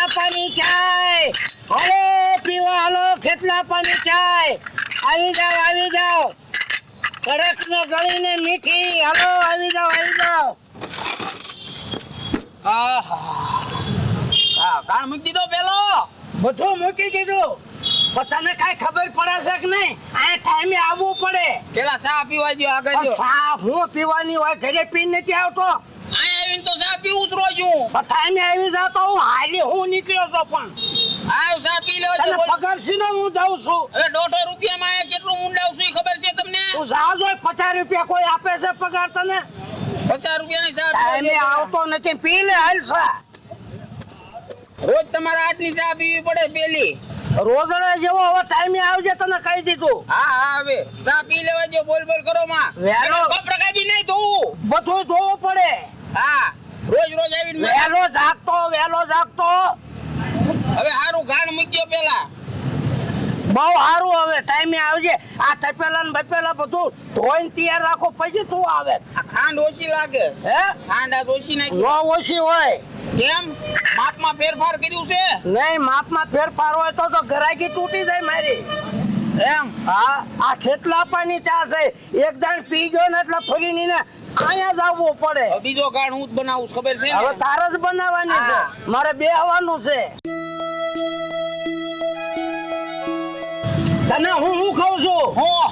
ખેતલા પાણી ચાય હલો પીવા હલો ખેતલા પાણી ચાય આવી જાઓ કડક ને ગળીને મીઠી હલો આવી જાઓ ગાણ મૂકી દીધો પેલો બધું મૂકી દીધું પણ તને કઈ ખબર પડે છે કે નહીં આ ટાઈમે આવવું પડે પેલા ચા પીવા દો આગળ પણ જો ચા હું પીવાની હોય ઘરે પીને નથી આવતો આવીને તો ચા પીવું જ રોજું પણ ટાઈમે આવી જાવ તો હું હાલી હું નીકળ્યો તો પણ આવ ચા પી લેવા તને દો પગાર સીનો હું દઉં છું હવે 150 રૂપિયામાં આ કેટલું મુંડાવ છું ઈ ખબર છે તમને તું જાવ જો 50 રૂપિયા કોઈ આપે છે પગાર તને 50 રૂપિયાની ચા ટાઈમે પીવા આવતો નથી પી લે હાલ ચા રોજ તમારે આટલી ચા પીવી પડે પેલી રોજડા જેવો હવે ટાઈમે આવજે તને કહી દીધું હા હવે ચા પી લેવા દો બોલ કરો માં વહેલો. કપ રકાબી નહીં ધોવું બધું જોવું પડે હા રોજ આવીને વહેલો જાગતો હવે હારું ગાણ મૂક્યો પેલા બહુ સારું હવે ટાઈમે આવજે આ તપેલા ને બપેલા બધું ધોઈને તૈયાર રાખો પછી તું આવે આ ખાંડ ઓછી લાગે હે ખાંડ આ ઓછી નાખી નો ઓછી હોય કેમ માપમાં ફેરફાર કર્યું છે નહીં માપમાં ફેરફાર હોય તો ગરાકી તૂટી જાય મારી એમ હા આ ખેતલા પાણી ચા છે એક દાણ પી ગયો ને એટલે ફરી ને અહીંયા જ આવવું પડે હવે બીજો ગાણ હું જ બનાવું છું, ખબર છે ને? હવે તારે જ બનાવવાની છે હા. મારે બેહવાનું છે તને હું કહું છું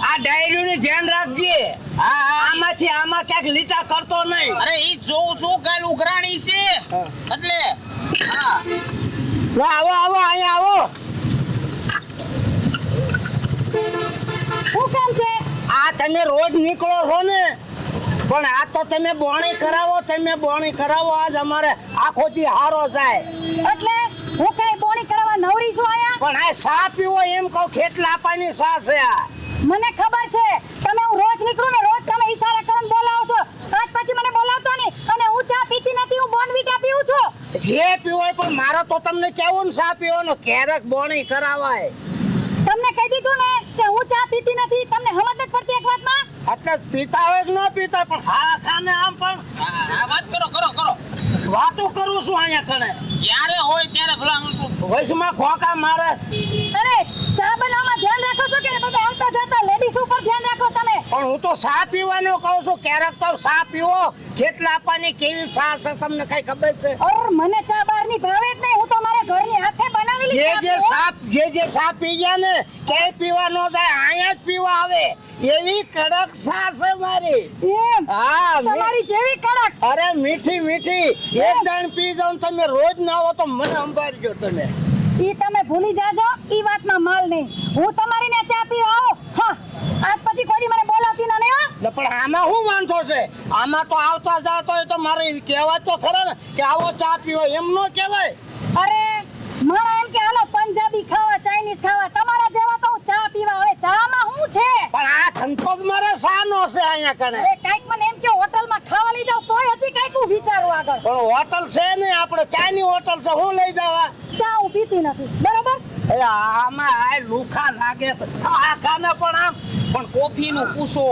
આ ડાયરી નું ધ્યાન રાખજે હા હા આમાંથી આમાં ક્યાંક લીટા કરતો નહીં અરે ઈ જોઉં છું કાલ ઉઘરાણી છે એટલે હા આવો અહીંયા આવો શું કામ છે? આ તમે રોજ નીકળો છો ને પણ આ તો તમે બોણી કરાવો આજ અમારે આખો દી હારો જાય એટલે હું કઈ બોણી કરવા નવરી છું આયા? પણ આ સા પીવો એમ કહું ખેતલા પાણી સા છે આ મને ખબર છે તમે હું રોજ નીકળું ને રોજ તમે ઈશારા કરીને બોલાવો છો આજ પછી મને બોલાવતો નહીં અને હું ચા પીતી નથી હું બોર્નવીટા પીઉં છું જે પીવો હોય પણ મારે તો તમને કેવું ને સા પીવાનો ક્યારેક બોણી કરાવાય તમને કહી દીધું ને કે હું ચા પીતી નથી તમને સમજ નથી પડતી એક વાતમાં એટલે પીતા હોય કે ન પીતા પણ હા ખાને આમ પણ હા વાત કરો વાતો કરું છું અહીંયા કણે જ્યારે હોય ત્યારે ભલા હું વૈશમાં ખોકા મારે અરે ચા બનાવવામાં ધ્યાન રાખો છો કે બધા આવતા જતા લેડીઝ ઉપર ધ્યાન રાખો તમે પણ હું તો સા પીવાનું કહું છું ક્યારેક તો સા પીવો ખેતલા પાણી કેવી સા છે તમને કઈ ખબર છે ઓર મને ચા બહારની ભાવે જ નહીં હું તો મારા ઘરની હાથે બનાવેલી ચા પીઉં. જે સા પી ગયા ને ક્યાંય પીવા ન જાય અહીંયા જ પીવા આવે એવી કડક સા છે મારી એમ હા તમારી જેવી કડક અરે મીઠી એક દાણ પી જાવ ને તમે રોજ ના આવો તો મને સંભાળજો તમે ઈ તમે ભૂલી જાજો ઈ વાતમાં માલ નહીં હું તમારી ને ચા પીવા આવો હા આજ પછી કોઈ મને બોલાવતી ના નહીં હો ને પણ આમાં શું વાંધો છે આમાં તો આવતા જાતો હોય તો મારે કહેવાય તો ખરા ને કે આવો ચા પીવો એમ ન કહેવાય અરે મારા એમ કે હાલો પંજાબી ખાવા ચાઇનીઝ ખાવા તમારા જેવા તો હું ચા પીવા આવે ચામાં શું છે પણ આ ધંધો જ મારે સાનો છે અહીંયા કણે એ કાઈક મને એમ કે હોટલમાં ખાવા લઈ જાવ તોય હજી કાઈક હું વિચારું આગળ પણ હોટલ છે ને આપણે ચાની હોટલ છે હું લઈ જવા ચા હું પીતી નથી બરોબર એ આમાં આ લુખા લાગે છે. આ કાને પણ આમ પણ કોફી નું પૂછો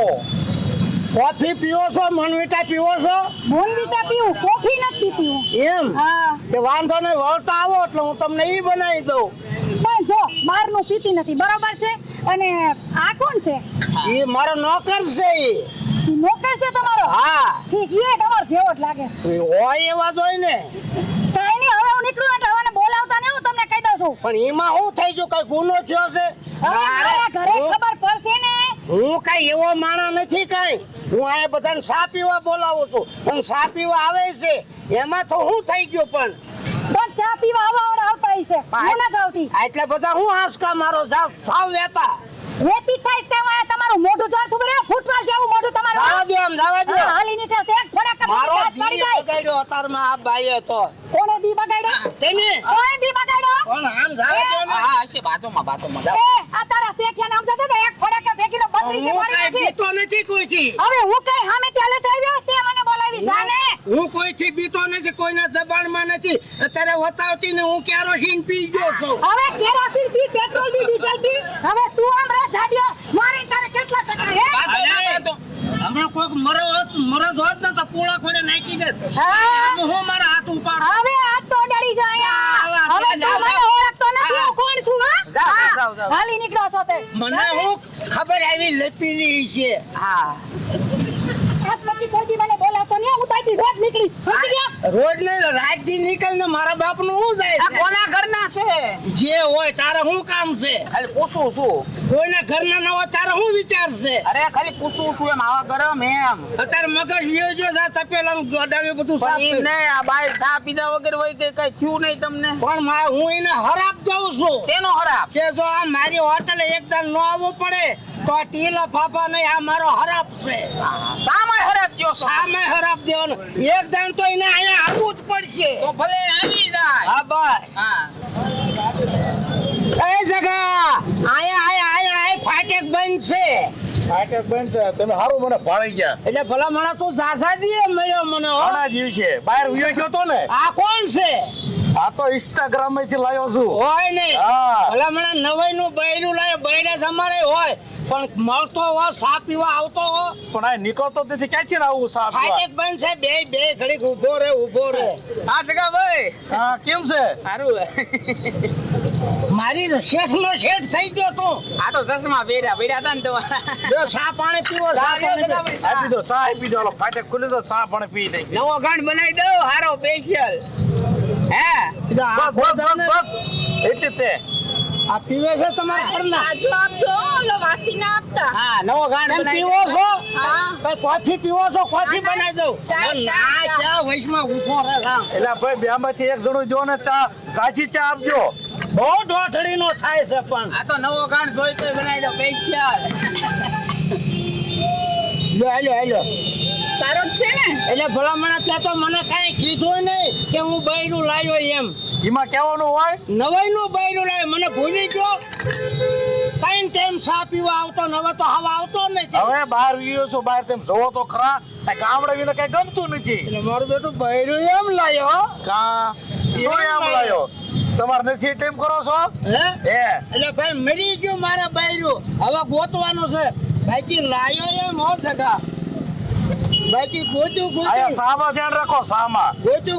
કોફી પીવો છો મનવીટા પીવો છો બોનવીટા પીવું કોફી નથી પીતી હું એમ હા કે વાંધો નહીં વળતા આવો એટલે હું તમને ઈ બનાવી દઉં પણ જો બહારનું પીતી નથી બરોબર છે અને આ કોણ છે ઈ મારો નોકર છે ઈ ઈ નોકર છે તમારો હા ઠીક એ તમારો જેવો જ લાગે છે ઈ હોય એવા જ હોય ને કાઈ નહીં હવે હું નીકળું એટલે હવે બોલાવતા નહીં હું તમને કહી દઉં છું પણ એમાં શું થઈ ગયું કઈ ગુનો થયો છે હવે મારા ઘરે ખબર પડશે ને હું કઈ એવો માણા નથી કઈ હું આ બધાને સા પીવા બોલાવું છું પણ સા પીવા આવે છે એમાં તો શું થઈ ગયું પણ ચા પીવા આવડા આવતા હશે હું નથી આવતી એટલે બધા હું આંસકા મારો જાવ સાવ વેતા વેતી થાઈસ કે હું તમારું મોઢું જોડતું બરે ફૂટવાલ જેવું મોઢું તમારું જવા દો આમ જવા દો હા, હાલી નીકળશે એક ફોડા મારો કપડા કાઢી દી જાય બગાડ્યો અતારમાં આ બાઈએ તો કોને દી બગાડ્યો તેને કોને દી બગાડ્યો પણ આમ જવા દો ને હા હશે બાતોમાં જાઓ. એ આ તારા શેઠિયા નામ જતો તો એક ફોડા કે ફેંકીને બંદરી છે હું મારી કઈ નાખી બીતો નથી કોઈથી હવે હું કઈ સામે ચાલે આવ્યો તે મને બોલાવી જાને હું કોઈથી બીતો નથી કોઈના દબાણમાં નથી અત્યારે વતાવતી ને હું કેરોસીન પી ગયો છું હવે કેરોસીન બી પેટ્રોલ બી ડીઝલ બી હવે તું આમ રે જાડિયો મારી તારે કેટલા ટકા હે હમણાં કોઈક મરદ હોત ને તો પોળા ખોડે નાખી દે હા. હું મારા હાથ ઉપાડ હવે હાથ તો અડાડી જાય હવે જાઓ, જાઓ. હાલી નીકળો છો તે મને હું ખબર આવી લપીલી છે. હા આજ પછી કોઈ દી મને બોલાવતો નહીં હું તાઈથી રોજ નીકળીશ સમજી ગયા રોજ ને રાતથી નીકળ ને મારા બાપ નું શું જાય આ છે? કોના ઘરના છે જે હોય તારે શું કામ છે? ખાલી પૂછું છું કોઈના ઘરના ન હોય તારે શું વિચાર છે? અરે ખાલી પૂછું છું એમ આવા ગરમ એમ અત્યારે મગજ વિયો છે તપેલા ગડાવ્યું બધું સાફ પણ ઈ કર્યું. નહીં, આ બાઈ ચા પીધા વગર હોય કે કઈ થયું નહીં તમને પણ હું એને હરાપ જાઉં છું શેનો ખરાબ કે જો આ મારી હોટલે એકદમ ન આવવું પડે તો આ ટીલા ફાફા નહીં, આ મારો હરાપ છે. સામે ખરાબ કયો છો સામે હરાપ દેવાનો એકદમ તો એને અહીંયા આવવું જ પડશે. તો ભલે આવી જાય હા ભાઈ હા એ જગા આયા ફાટેક બંધ છે. ફાટક બંધ છે તમે સારું મને ભાળી ગયા એટલે ભલા મને તું જાસાજી મળ્યો મને હો. ઘણા દિવસે બહાર વિયો ગયો તો ને આ કોણ છે? આ તો ઇન્સ્ટાગ્રામ માંથી લાવ્યો છું હોય નહીં હા. ભલા મને નવાઈ નું બૈરું લાવે બૈરા તમારે હોય પણ મળતો હો સા પીવા આવતો હો. પણ આ નીકળતો જ નથી ક્યાંથી ને આવું સાહેબ ફાટેક બંધ છે બે ઘડીક ઊભો રે હા જગા ભાઈ હા કેમ છે સારું મારી શેઠ નો શેઠ થઈ ગયો તું. આ તો ચશ્મા પહેર્યા હતા ને તમારા જો સા પાણી પીવો સા પાણી પીવો. આપી દો ચા આપી દો હાલો ફાટક ખુલી દો ચા પણ પી દઈ નવો ગાંઠ બનાવી દઉં હારો સ્પેશિયલ હે કીધું આ બસ બસ ખોજાને બસ બસ એટલે તે આ પીવે છે તમારા ઘરના? આજુ આપજો ઓલો વાસી ના આપતા હા નવો ગાંઠ એમ બનાવી પીવો છો? હા. કઈ કોફી પીવો છો? કોફી ના, બનાવી દઉં. ચા, ના ચા. ચા વૈશમાં ઊભો રહે રામ. એટલે ભાઈ બે માંથી એક જણું જો ને ચા સાચી ચા આપજો બહુ ઢોઠડી નો થાય છે પણ આ તો નવો ગાંઠ જોઈ તો બનાવી દઉં સ્પેશિયલ હેલો સારો જ છે ને એટલે ભલામણ ત્યાં તો મને કાંઈ કીધું નહીં કે હું બૈરું લાવ્યો એમ. એમાં કહેવાનું હોય નવાઈ નું બૈરું લાવ્યો મને ભૂલી ગયો. ત્રણ ટાઈમ ચા પીવા આવતો ને હવે તો હવા આવતો નથી. હવે બહાર વિયો છો બહાર તેમ જોવો તો ખરા આ ગામડે વિને કઈ ગમતું નથી એટલે મારું બેટું બૈરું એમ લાવ્યો હો. કા શું એમ લાયો તમારે નથી ટેમ કરો છો હે હે એટલે ભાઈ મરી ગયું મારા બૈરું હવે ગોતવાનું છે. બાકી લાયો એમ હો જગા બાકી ગોતું આયા સામા ધ્યાન રાખો સામા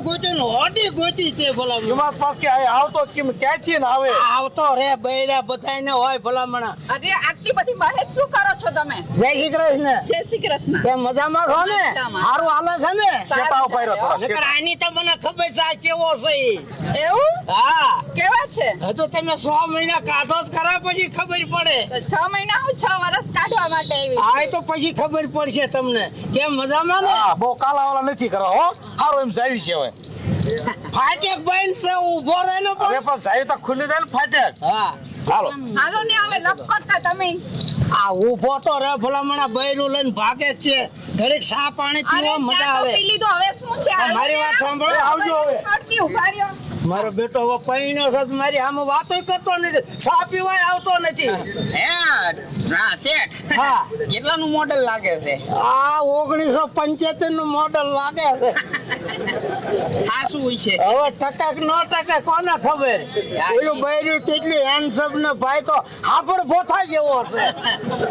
ગોતું હોડી ગોતી તે ભલામણ. એમાં પાસ કે આયા આવતો કેમ ક્યાંથી ને આવે આવતો રે બૈરા બધાયને હોય ભલામણ. અરે આટલી બધી મહેશ શું કરો છો તમે જય શ્રી કૃષ્ણ. જય શ્રી કૃષ્ણ કેમ મજામાં છો ને? મજામાં. સારું હાલે છે ને? શેટા ઉપર થોડા નકર શેટા. આની તો મને ખબર છે આ કેવો છે ઈ. એવું હા કેવા છે હજુ તમે 6 મહિના કાઢો જ ખરા પછી ખબર પડે. તો 6 મહિના હું 6 વર્ષ કાઢવા માટે આવી આ તો પછી ખબર પડશે તમને. કેમ મજામાં ને? હા બહુ કાલાવાલા નથી કરવા હો સારું એમ જાવી છે હવે ફાટેક બંધ છે ઊભો રહે ને હવે પણ. પણ જાવી તો ખુલ્લી જાય ને ફાટક હા હાલો હાલો ને હવે લપ કરતા તમે આ ઊભો તો રે ભલામણા બૈરું લઈને ભાગે જ છે. ઘડીક ચા પાણી અરે પીવા મજા ચા તો આવે. પી લીધો હવે શું છે આ મારી વાત સાંભળો. આવજો હવે. અટકી ઉભા રહ્યો મારો બેટો હવે પૈણ્યો છે મારી આમ વાતો કરતો નથી ચા પીવાય આવતો નથી. હે હા શેઠ હા કેટલાનું મોડેલ લાગે છે આ 1975 નું મોડલ લાગે છે. આ શું હોય છે હવે ટકા કે નો ટકા કોને ખબર. પેલું બૈરું કેટલી હેન્ડસમ ને ભાઈ તો હાફડ ભોથા જેવો છે.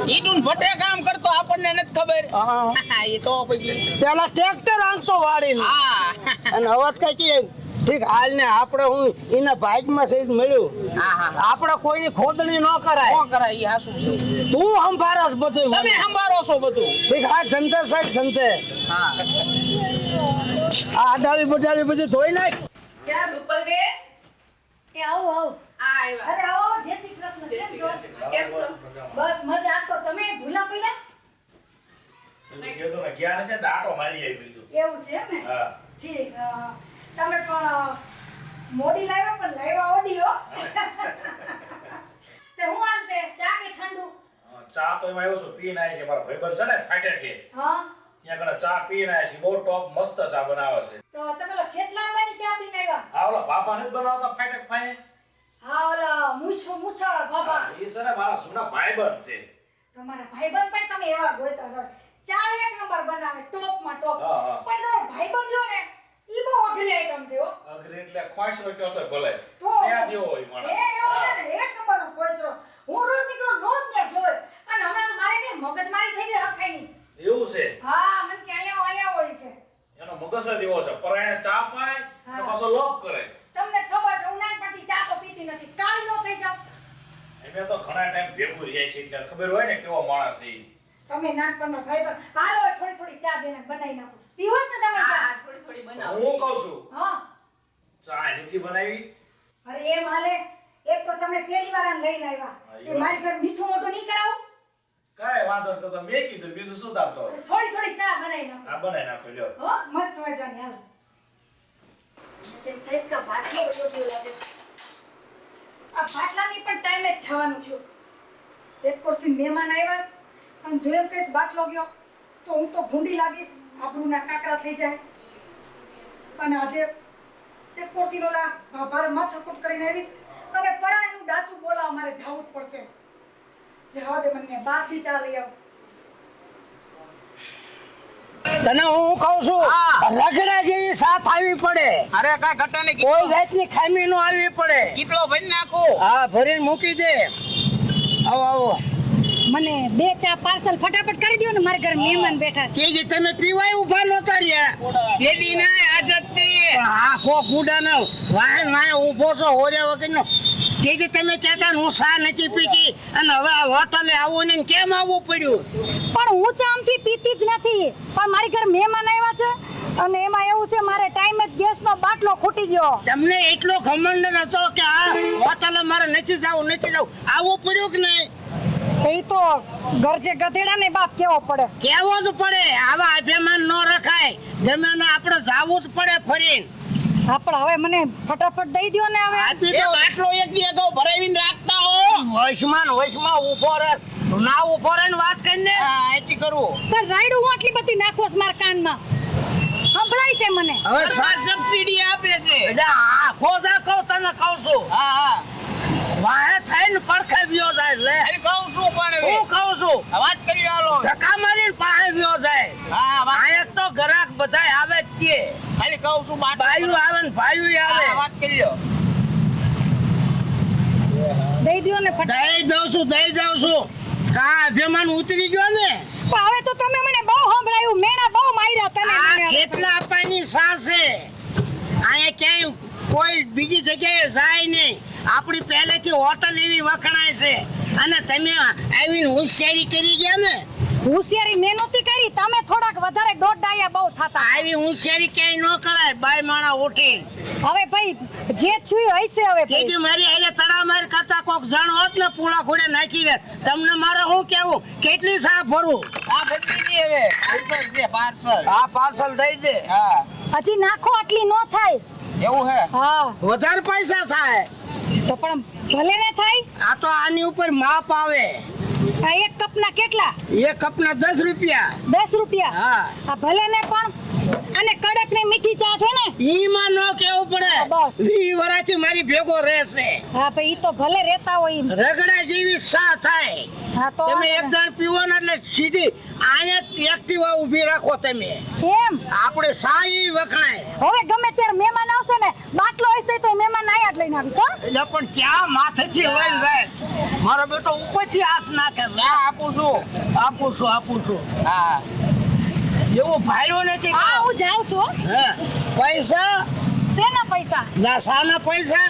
ઈટુન ભટ્ટે કામ કરતો આપણને નથી ખબર હા. એ તો પછી પેલા ટ્રેક્ટર આંકતો વાળીને હા અને હવે કઈ ઠીક હાલ ને આપણે હું એના ભાગમાં સહિત મળ્યું. હા આપણે કોઈની ખોદણી ન કરાય. કોણ કરાય ઈ હાસું છે તું સંભાળસ બધું. તમે સંભાળો છો બધું ઠીક હા જનતે સાહેબ જનતે હા આ અડાળી બડાળી બધું ધોઈ નાખ. ક્યાં રૂપલબે એ આવો આવો આવ્યા. અરે આવો જય શ્રી કૃષ્ણ કેમ છો કેમ છો? બસ મજા તો તમે ભૂલા પડ્યા કીધું ને ગયા છે તો આટો મારી આવી બીજું એવું છે એમ ને હા ઠીક તમે પણ મોડી લાવ્યા પણ લાવ્યા ઓડિયો તે હું આલશે ચા કે ઠંડુ ચા તો એમાં આવ્યો છું પીને આવી છે મારા ભાઈબંધ છે ને ફાટક કે હા ત્યાં કણે ચા પીને આવી છે બહુ ટોપ મસ્ત ચા બનાવે છે તો તમે ઓલા ખેતલાંબાની ચા પીને આવ્યા આ ઓલા બાપા નથી બનાવતા ફાટક ફાઈ હા ઓલા મૂછાળા બાબા એ છે ને મારા જૂના ભાઈબંધ છે તમારા ભાઈબંધ પણ તમે એવા ગોતા છો ચા એક નંબર બનાવે ટોપમાં ટોપ હા, હા. પણ તમારો ભાઈબંધ જો ને ઈ બહુ અઘરી આઈટમ છે હો અઘરી એટલે ખોશ નો કયો તો ભલે તો સ્યા જેવો હોય માણસ એ એવો છે ને એક નંબરનો કોઈચરો હું રોજ નીકળું રોજ ત્યાં જોઈ અને હમણાં તો મારે ને મગજમારી થઈ ગઈ હખાઈ ની એવું છે હા મને કે આયા હોય કે એનો મગજ જ એવો છે પરાણે ચા પાય અને હા. પાછો લોક કરે તમને ખબર છે હું નાનપણથી ચા તો પીતી નથી કાળી નો થઈ જાવ અમે તો ઘણા ટાઈમ ભેગું રહ્યા છે એટલે ખબર હોય ને કેવો માણસ છે ઈ. તમે નાનપણના ભાઈ તો હાલો થોડી થોડી ચા બેન બનાવી નાખો પીવોસ ને તમે ચા થોડી થોડી બનાવો. હું કહું છું હા ચા નથી બનાવી અરે એમ હાલે એક તો તમે પહેલી વાર આને લઈને આવ્યા એ મારી ઘર મીઠું મોઢું નહીં કરાવું કાંઈ વાંધો નહીં, તો મેં કીધું બીજું શું તારતો થોડી થોડી ચા બનાવી નાખો આ બનાવી નાખો લ્યો. હો મસ્ત મજાની હાલો તેમ થઈસ કા બાટલો બધો પીવો લાગે છે. આ બાટલાની પણ ટાઈમે જ જવાનું થયું એક કોરથી મહેમાન આવ્યા છે, અને જો એમ કહીશ બાટલો ગયો તો હું તો ભૂંડી લાગીશ આબરૂના કાકરા થઈ જાય. અને આજે એક કોરથી ઓલા ભાર માથાકૂટ કરીને આવીશ અને પરાણીનું ડાચું બોલાવા મારે જવું જ પડશે. જવા દે મને બહારથી ચા લઈ આવ. તને હું કહું છું હા. રગડા જેવી સાથ આવી પડે, અરે કાંઈ ઘટે નહીં. કોઈ જાતની ખામી નો આવી પડે. કેટલો ભરી નાખું. હા ભરીને મૂકી દે. આવો આવો. મને બે ચા પાર્સલ ફટાફટ કરી દો ને મારા ઘરે મહેમાન બેઠા છે. તે જે તમે પીવાય ઉભા નહોતા રહ્યા. પેલી ને આદત થી. પણ આ કો કુડા ન વાહન વાહન ઊભો છો હોર્યા વગરનો. તે જે તમે કહેતા ને હું સા નથી પીતી અને હવે આ હોટલે આવું ને કેમ આવવું પડ્યું? પણ હું ચા આમથી પીતી જ નથી, પણ મારી ઘરે મહેમાન આવ્યા છે અને એમાં એવું છે મારે ટાઈમે જ ગેસનો બાટલો ખૂટી ગયો. તમને એટલો ઘમંડ હતો કે આ હોટલે મારે નથી જવું આવવું પડ્યું કે નહીં? એ તો ગરજે ગધેડા ને બાપ કેવો પડે. કેવો જ પડે. આવા અભિમાન ન રખાય. ગમે ને આપણે જાવું જ પડે ફરીને. હા પણ હવે મને ફટાફટ દઈ દ્યો ને હવે. આપી એ દો. બાટલો એક દી અગાઉ ભરાવીને રાખતા હો. વૈશમાં ઊભો રહે ના ઊભો રહે ને વાત કરીને. હા એથી કરવું. પણ રાયડું હું આટલી બધી નાખોસ મારા કાનમાં સંભળાય છે મને. હવે સરકાર સબસિડી આપે છે. એટલે આ ખોદા કહું તને કહું છું હા હા વાહે થઈને પડખે વ્યો જાય લે. અરે કહું છું પણ હવે. હું કહું છું વાત કરી હાલો. ધક્કા મારીને પાસે વ્યો જાય. હા વાત આ એક તો ગ્રાહક બધાય આવે જ છે. ખાલી કહું છું બાટલો. બાયું આવે ને ભાયું હા આવે. વાત કરી લો. દઈ દ્યો ને ફટાફટ. દઈ દઉં છું કા અભિમાન ઉતરી ગયો ને. પણ હવે તો તમે મને બહુ સંભળાયું, મેણા બહુ માર્યા તમે આ મને. કેટલા આપવાની સાસે અહીંયા ક્યાંય કોઈ બીજી જગ્યાએ જાય નહીં. આપણી પહેલેથી હોટલ એવી વખણાય છે અને તમે આવીને હોશિયારી કરી ગયા ને. હોશિયારી મેં નહોતી કરી, તમે થોડાક વધારે દોઢ ડાયા બહુ થતા. આવી હોશિયારી ક્યાંય ન કરાય. બાય માણા ઉઠી હવે ભાઈ જે થયું હશે હવે ભાઈ. તેથી મારી હારે તડા માર કરતા કોક જણ હોત ને પૂળા ઘોડે નાખી દે. તમને મારે શું કેવું? કેટલી સા ભરું? આ બધી નહીં હવે. પાર્સલ છે પાર્સલ. આ પાર્સલ દઈ દે. હા હજી નાખો આટલી નો થાય. એવું હે. હા વધારે પૈસા થાય. તો પણ ભલે ને થાય. આ તો આની ઉપર માપ આવે. આ એક કપના કેટલા? એક કપના 10 રૂપિયા. 10 રૂપિયા. હા. આ ભલે ને પણ અને કડક ને મીઠી ચા છે ને. ઈમાં ન કેવું પડે. હા, બસ. 20 વર્ષથી મારી ભેગો રહેશે. હા ભાઈ ઈ તો ભલે રહેતા હોય ઈ. રગડા જેવી સા થાય. હા તો તમે એક જણ પીવો ને એટલે સીધી અહીંયા એક્ટિવા ઊભી રાખો તમે. એમ આપણે સા ઈ વખણાય. હવે ગમે ત્યારે મહેમાન આવશે ને બાટલો હશે તો એ મહેમાન આયા જ લઈને આવીશ હો. એટલે પણ ક્યાં માથેથી લઈને જાય? મારો બેટો ઉપરથી હાથ નાખે. હા આપું છું. આપું છું. હા એવું ભાઈઓ નથી. હા હું જાઉં છું હો. હે પૈસા શેના પૈસા? ના સાના પૈસા.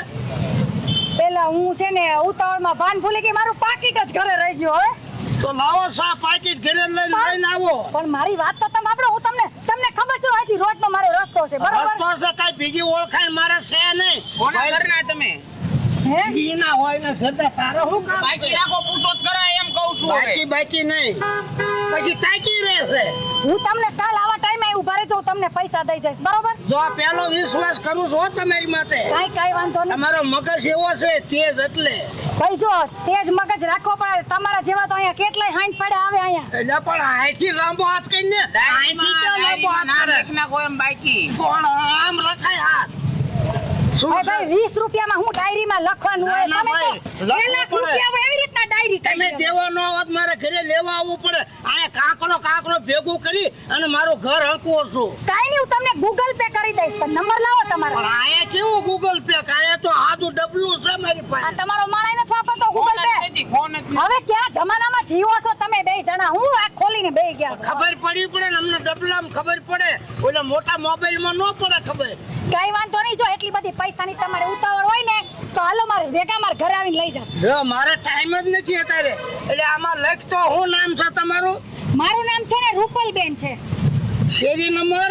પેલા હું છે ને ઉતાવળમાં ભાન ભૂલી ગઈ, મારું પાકીટ જ ઘરે રહી ગયું હવે. તો લાવો સા પાકીટ ઘરે લઈને આવો. પણ મારી વાત તો તમે આપણો હું તમને ખબર છે હજી રોજનો મારો રસ્તો છે બરોબર. રસ્તો છે કાંઈ બીજી ઓળખાણ મારે છે નહીં. કોના ઘરના તમે? હે ઈ ના હોય ને ઘરના તારે શું કામ? બાકી રાખો પૂછો જ કરાય એમ કહું છું હવે. બાકી નહીં. પછી તાકી રહેશે. હું તમને કાલ આવા ટાઈમે ઉભા રહેજો, હું તમને પૈસા દઈ જઈશ બરોબર. જો આ પહેલો વિશ્વાસ કરું છું હો તમારી માથે. કાંઈ વાંધો નહીં. તમારો મગજ એવો છે તેજ એટલે. ભાઈ જો તેજ મગજ રાખવો પડે. તમારા જેવા તો અહીંયા કેટલાય હાંડ પડે આવે અહીંયા. એટલે પણ અહીંથી લાંબો હાથ કરીને અહીંથી ક્યાં લાંબો હાથ ના કરે? લખના કોઈ એમ બાકી. પણ આમ રખાય હાથ. શું ભાઈ છે? ભાઈ 20 રૂપિયામાં હું ડાયરીમાં લખવાનું હોય. ના, તમે ભાઈ, તો લખવું 2 લાખ પડે. રૂપિયા હોય એવી રીતના ડાયરી તમે કરી દેવો ન હોત મારે ઘરે લેવા આવવું પડે. આ કાકરો ભેગું કરી અને મારું ઘર હંકવો છું. કાઈ નહીં, હું તમને ગૂગલ પે કરી દઈશ. તમે નંબર લાવો તમારો. પણ આયા કેવું ગૂગલ પે? આયા તો આદુ ડબલું છે મારી આ પાસે. તમારો માળાઈ નથી વાપરતો ગૂગલ ફોન જ પે. નથી, ફોન જ નથી. હવે ક્યાં જમાનામાં જીવો છો તમે બે જણા? હું આ ખોલીને બેહી ગયા. ખબર પડી પડે ને અમને ડબલામાં ખબર પડે. ઓલા મોટા મોબાઈલમાં ન પડે ખબર. કાઈ વાંધો નહીં, જો એટલી બધી પૈસાની તમારે ઉતાવળ હોય ને તો હાલો મારે ભેગા મારા ઘરે આવીને લઈ જાઓ. જો મારે ટાઈમ જ નથી અત્યારે, એટલે આમાં લખ તો શું નામ છે તમારું? મારું નામ છે ને રૂપલબેન છે. શેરી નંબર?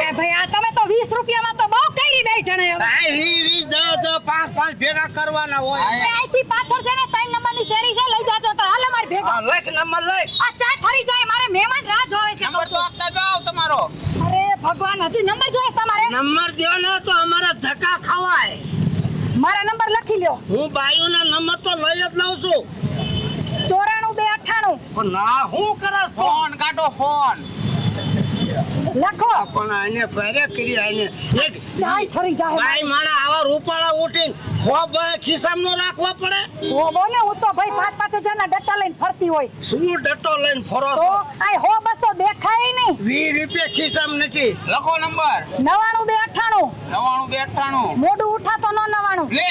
એ ભાઈ આ તમે તો 20 રૂપિયામાં તો બહુ કરી બે જણા હવે. આ 20 10 5 ભેગા કરવાના હોય. એ અહીંથી પાછળ છે ને 3 નંબરની શેરી છે, લઈ જાજો તો હાલો મારે ભેગા. હા, લખ નંબર લખ. આ ચા ઠરી જાય, મારે મહેમાન રાહ જોવે છે. નંબર તો આપતા જાઓ તમારો. અરે ભગવાન, હજી નંબર જોઈએ તમારે? નંબર દ્યો ને તો અમારા ધક્કા ખવાય. મારા નંબર લખી લ્યો. હું બાયુના નંબર તો લઈ જ લઉં છું. 94 298 પણ ના હું કરસ ફોન કાઢો ફોન. લખો. પણ આને ભારે કરી આને એક ચા ઠરી જાય. ભાઈ માણા આવા રૂપાળા ઉઠીને ખોબ ખિસ્સામાં નો રાખવા પડે. ઓ બોલે, હું તો ભાઈ 5-5 હજારના ડટ્ટા લઈને ફરતી હોય. શું ડટો લઈને ફરો તો છો? આ 100-200 દેખાય નહીં. 20 રૂપિયા ખિસ્સામાં નથી. લખો નંબર 99 92 298 98. મોઢું ઉઠાતો ન 99. લે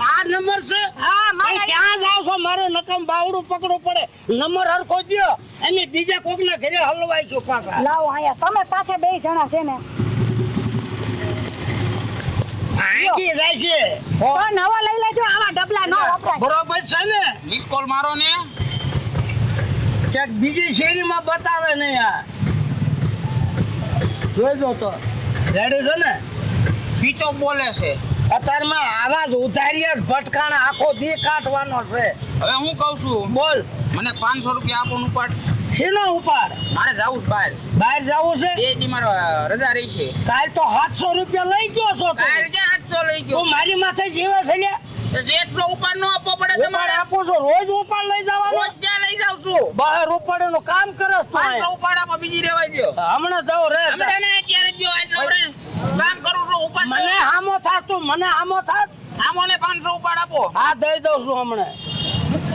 આ નંબર છે? હા, પણ મારા ક્યાં જાવ છો? મારે નકમ બાવડું પકડવું પડે. નંબર હરખો દ્યો. અમે બીજા કોકના ઘરે હલવાઈ છું પાછા. લાવો આયા, તમે પાછા 2 જણા છે ને. આંકી જાય છે. તો નવા લઈ લેજો, આવા ડબલા ન વપરાય. બરોબર છે ને? મિસ કોલ મારો ને. ક્યાંક બીજી શેરીમાં બતાવે નહીં આ. જોઈજો તો. રેડી છો ને? સ્વિચ ઓફ બોલે છે. અત્યારમાં આવા જ ઉધારીએ જ ભટકાણા આખો દી કાઢવાનો છે. હવે હું કહું છું, બોલ. મને 500 રૂપિયા આપો નું પાડ. શેનો ઉપાડ? મારે જાવું છે બહાર. બહાર જવું છે? 2 દી મારો રજા રહી છે. કાલ તો 700 રૂપિયા લઈ ગયો છો તું. બહાર ક્યાં 800 લઈ ગયો? તું મારી માથે જીવે છે લ્યા? તો જેટલો ઉપાડ નો આપવો પડે ઉપાડ તમારે. આપું છું, રોજ ઉપાડ લઈ જવાનો. રોજ ક્યાં લઈ જાવ છું? બહાર ઉપાડેનું કામ કરસ તું 500 અહીંયા. ઉપાડ આપો, બીજી રેવાય દ્યો. હમણાં જાઉં રે. હમણાં ને અત્યારે દ્યો, એટલે આપણે કામ કરું છું. ઉપાડ મને હામો થાત તું, મને હામો થાત. આમો ને 500 ઉપાડ આપો. હા દઈ દઉં છું હમણાં.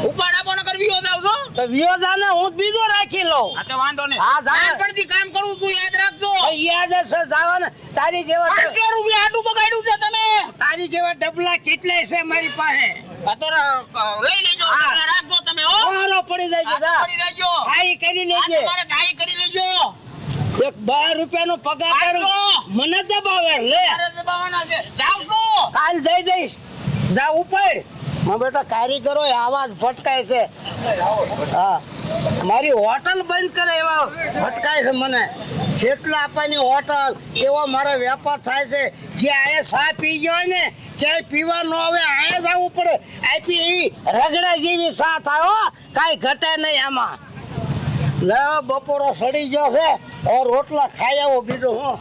ઉપાડ આપો નકર વિયો જાવ છો. તો વિયો જાને હું જ બીજો રાખી લઉં. હા તો વાંધો નહીં. હા, જા. નાનપણથી કામ કરું છું, યાદ રાખજો. યાદ હશે જાવાને. તારી જેવા 500 રૂપિયા આટલું બગાડ્યું છે તમે. તારી જેવા ડબલા કેટલાય છે મારી પાસે. આ તો લઈ લેજો. હા. તમે રાખજો તમે હો. કોરો પડી જાય છે આ તો જા. પડી લેજો. ખાઈ કરી આ લેજે. તમારે કાંઈ કરી લેજો. એક 12 રૂપિયાનો પગાર કરું. 500. મને દબાવે લે. મારે દબાવવાના છે. જાવ છો. કાલ દઈ દઈશ. જા ઉપર. માં બેટા કારીગરો આવાજ ભટકાય છે. હા, મારી હોટલ બંધ કરે એવા ભટકાય છે મને. ખેતલા આપવાની હોટલ એવો મારો વેપાર થાય છે. જે આયા ચા પી ગયો હોય ને ક્યાંય પીવા ન આવે, આયા જ આવવું પડે. આપી એવી રગડા જેવી ચા થાય હો, કાંઈ ઘટે નહીં આમાં. લે બપોરો સડી ગયો છે, હવે રોટલા ખાઈ આવો બીજું હું.